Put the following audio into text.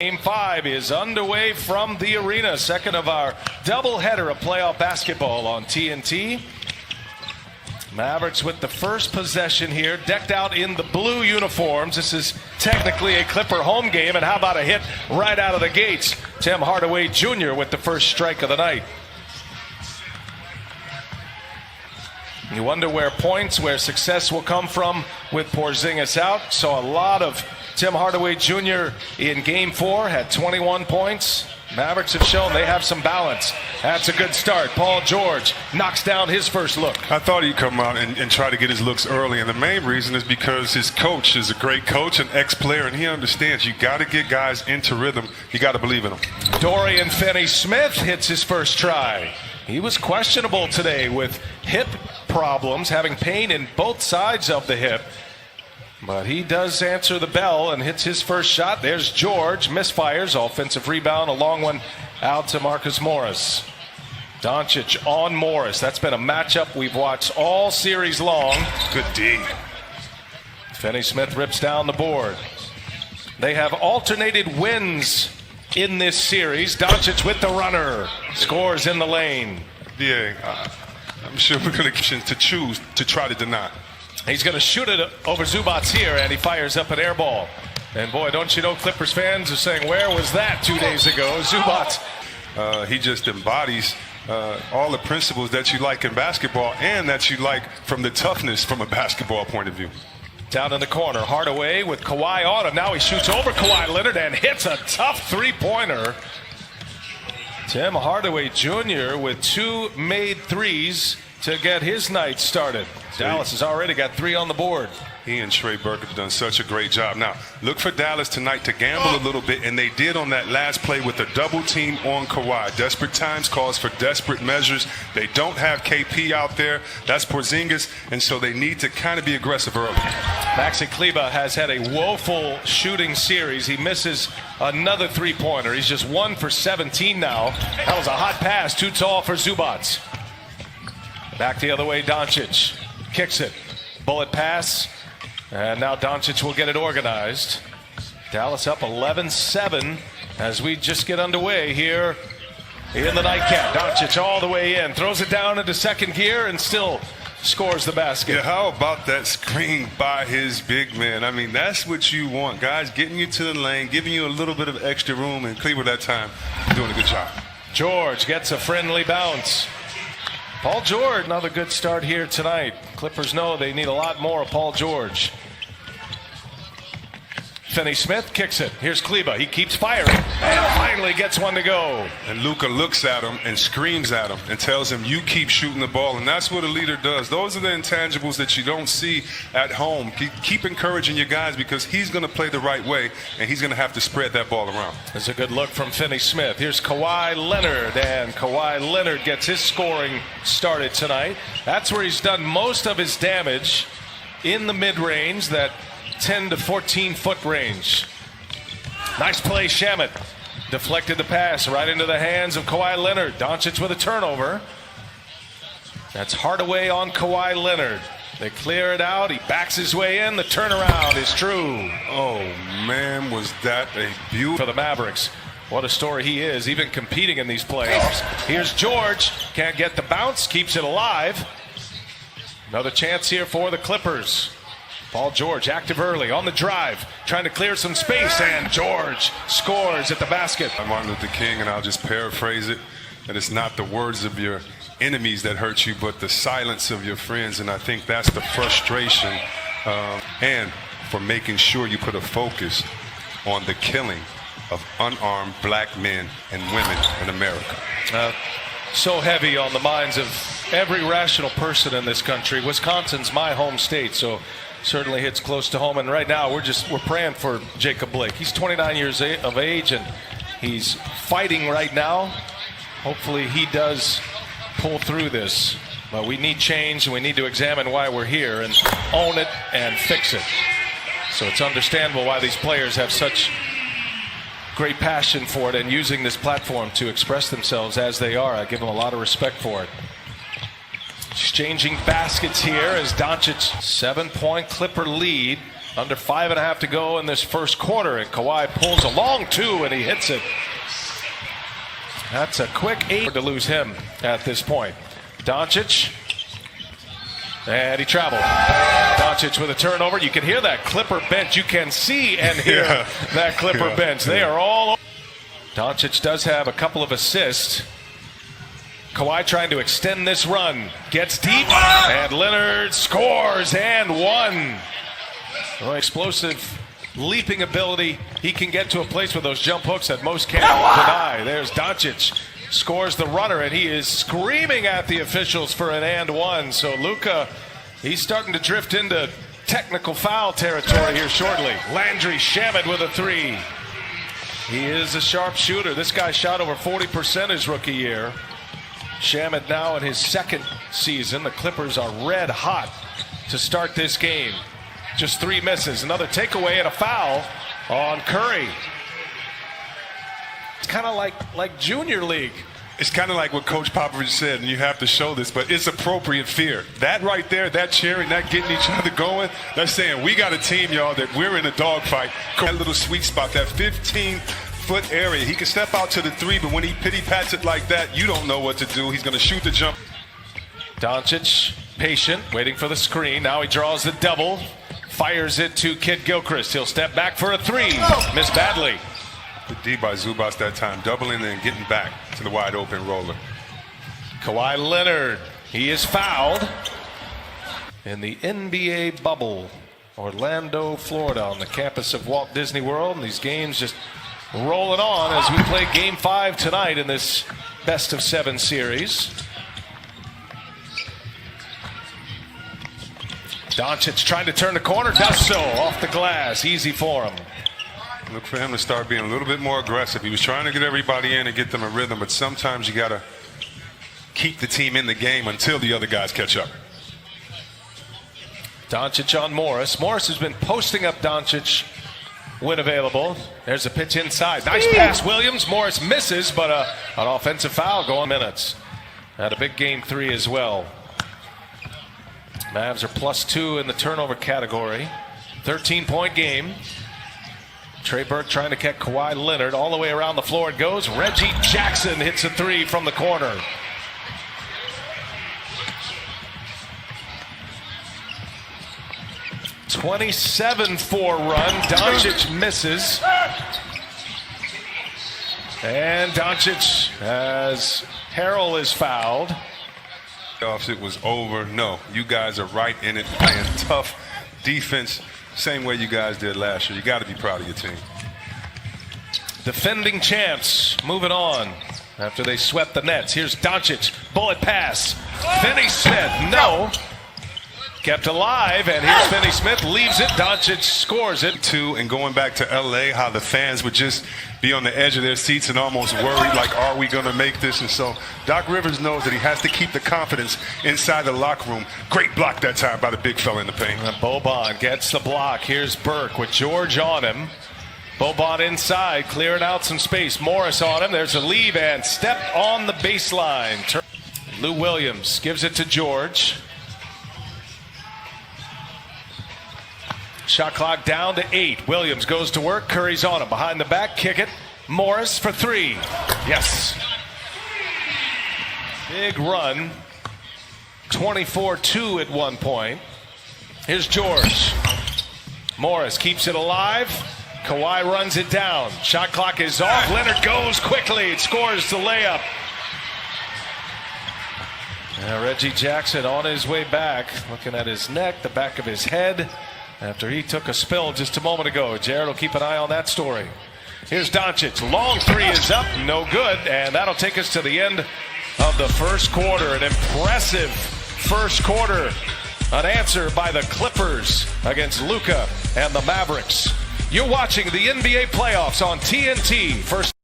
Game 5 is underway from the arena. Second of our doubleheader of playoff basketball on TNT. Mavericks with the first possession here, decked out in the blue uniforms. This is technically a Clipper home game, and how about a hit right out of the gates? Tim Hardaway Jr. with the first strike of the night. You wonder where points, where success will come from with Porzingis out. Saw a lot of Tim Hardaway Jr. in Game 4, had 21 points. Mavericks have shown they have some balance. That's a good start. Paul George knocks down his first look. I thought he'd come out and try to get his looks early, and the main reason is because his coach is a great coach, an ex-player, and he understands you got to get guys into rhythm. You got to believe in them. Dorian Finney-Smith hits his first try. He was questionable today with hip problems, having pain in both sides of the hip. But he does answer the bell and hits his first shot. There's George, misfires, offensive rebound, a long one out to Marcus Morris. Doncic on Morris. That's been a matchup we've watched all series long. Good D. Finney-Smith rips down the board. They have alternated wins in this series. Doncic with the runner. Scores in the lane. Yeah, I'm sure we're going to choose to try to deny. He's going to shoot it over Zubats here, and he fires up an air ball. And boy, don't you know, Clippers fans are saying, where was that 2 days ago? Zubats. He just embodies all the principles that you like in basketball and that you like from the toughness from a basketball point of view. Down in the corner, Hardaway with Kawhi on him. Now he shoots over Kawhi Leonard and hits a tough three-pointer. Tim Hardaway Jr. with 2 made threes to get his night started. Dallas has already got 3 on the board. He and Trey Burke have done such a great job. Now, look for Dallas tonight to gamble a little bit, and they did on that last play with a double team on Kawhi. Desperate times calls for desperate measures. They don't have KP out there. That's Porzingis, and so they need to kind of be aggressive early. Maxi Kleber has had a woeful shooting series. He misses another three-pointer. He's just 1 for 17 now. That was a hot pass, too tall for Zubats. Back the other way, Doncic kicks it. Bullet pass. And now Doncic will get it organized. Dallas up 11-7 as we just get underway here in the nightcap. Doncic all the way in. Throws it down into second gear and still scores the basket. Yeah, how about that screen by his big man? I mean, that's what you want. Guys getting you to the lane, giving you a little bit of extra room, and Cleveland that time doing a good job. George gets a friendly bounce. Paul George, another good start here tonight. Clippers know they need a lot more of Paul George. Finney-Smith kicks it. Here's Kleber. He keeps firing and finally gets one to go. And Luka looks at him and screams at him and tells him, you keep shooting the ball. And that's what a leader does. Those are the intangibles that you don't see at home. Keep encouraging your guys because he's going to play the right way and he's going to have to spread that ball around. There's a good look from Finney-Smith. Here's Kawhi Leonard, and Kawhi Leonard gets his scoring started tonight. That's where he's done most of his damage, in the mid-range, that 10 to 14 foot range. Nice play, Shamet. Deflected the pass right into the hands of Kawhi Leonard. Doncic with a turnover. That's Hardaway on Kawhi Leonard. They clear it out. He backs his way in. The turnaround is true. Oh, man, was that a beauty for the Mavericks. What a story he is, even competing in these playoffs. Here's George. Can't get the bounce. Keeps it alive. Another chance here for the Clippers. Paul George active early on the drive, trying to clear some space, and George scores at the basket. I'm Martin Luther King, and I'll just paraphrase it, that it's not the words of your enemies that hurt you, but the silence of your friends, and I think that's the frustration, and for making sure you put a focus on the killing of unarmed black men and women in America. So heavy on the minds of every rational person in this country. Wisconsin's my home state, so certainly hits close to home. And right now we're praying for Jacob Blake. He's 29 years of age and he's fighting right now. Hopefully he does pull through this. But we need change, and we need to examine why we're here and own it and fix it. So it's understandable why these players have such great passion for it and using this platform to express themselves as they are. I give them a lot of respect for it. Exchanging baskets here as Doncic 7-point Clipper lead. Under 5.5 to go in this first quarter, and Kawhi pulls a long two and he hits it. That's a quick 8 to lose him at this point. Doncic, and he traveled. Doncic with a turnover. You can hear that Clipper bench. You can see and hear that Clipper bench. They are all. Doncic does have a couple of assists. Kawhi trying to extend this run. Gets deep, and Leonard scores and one. Well, explosive leaping ability. He can get to a place with those jump hooks that most can't deny. There's Doncic. Scores the runner, and he is screaming at the officials for an and one. So Luka, he's starting to drift into technical foul territory here shortly. Landry Shamet with a three. He is a sharp shooter. This guy shot over 40% his rookie year. Shamet now in his second season. The Clippers are red hot to start this game. Just 3 misses. Another takeaway and a foul on Curry. It's kind of like junior league. It's kind of like what Coach Popovich said, and you have to show this, but it's appropriate fear. That right there, that cheering, that getting each other going, that's saying we got a team, y'all, that we're in a dogfight. That little sweet spot, that 15-foot area. He can step out to the three, but when he pity-pats it like that, you don't know what to do. He's going to shoot the jump. Doncic, patient, waiting for the screen. Now he draws the double, fires it to Kid Gilchrist. He'll step back for a three. Missed badly. Good D by Zubac that time, doubling and getting back to the wide open roller. Kawhi Leonard, he is fouled in the NBA bubble. Orlando, Florida, on the campus of Walt Disney World. And these games just rolling on as we play Game 5 tonight in this best-of-7 series. Doncic trying to turn the corner, does so off the glass. Easy for him. Look for him to start being a little bit more aggressive. He was trying to get everybody in and get them a rhythm, but sometimes you got to keep the team in the game until the other guys catch up. Doncic on Morris. Morris has been posting up Doncic when available. There's a pitch inside. Nice pass, Williams. Morris misses, but an offensive foul going minutes. Had a big Game 3 as well. Mavs are +2 in the turnover category. 13-point game. Trey Burke trying to catch Kawhi Leonard. All the way around the floor it goes. Reggie Jackson hits a three from the corner. .27-4 run. Doncic misses. And Doncic, as Harrell is fouled. It was over. No, you guys are right in it, playing tough defense. Same way you guys did last year. You got to be proud of your team. Defending champs moving on after they swept the Nets. Here's Doncic, bullet pass. Finney Smith, no. Kept alive, and here's Finney Smith, leaves it. Doncic scores it. And going back to LA, how the fans would just be on the edge of their seats and almost worried, like, are we going to make this? And so Doc Rivers knows that he has to keep the confidence inside the locker room. Great block that time by the big fella in the paint. Boban gets the block. Here's Burke with George on him. Boban inside, clearing out some space. Morris on him. There's a leave and step on the baseline. Lou Williams gives it to George. Shot clock down to 8. Williams goes to work. Curry's on him. Behind the back, kick it. Morris for 3. Yes. Big run. 24-2 at one point. Here's George. Morris keeps it alive. Kawhi runs it down. Shot clock is off. Leonard goes quickly. It scores the layup. Now Reggie Jackson on his way back, looking at his neck, the back of his head, after he took a spill just a moment ago. Jared will keep an eye on that story. Here's Doncic. Long three is up. No good. And that'll take us to the end of the first quarter. An impressive first quarter. An answer by the Clippers against Luka and the Mavericks. You're watching the NBA playoffs on TNT. First.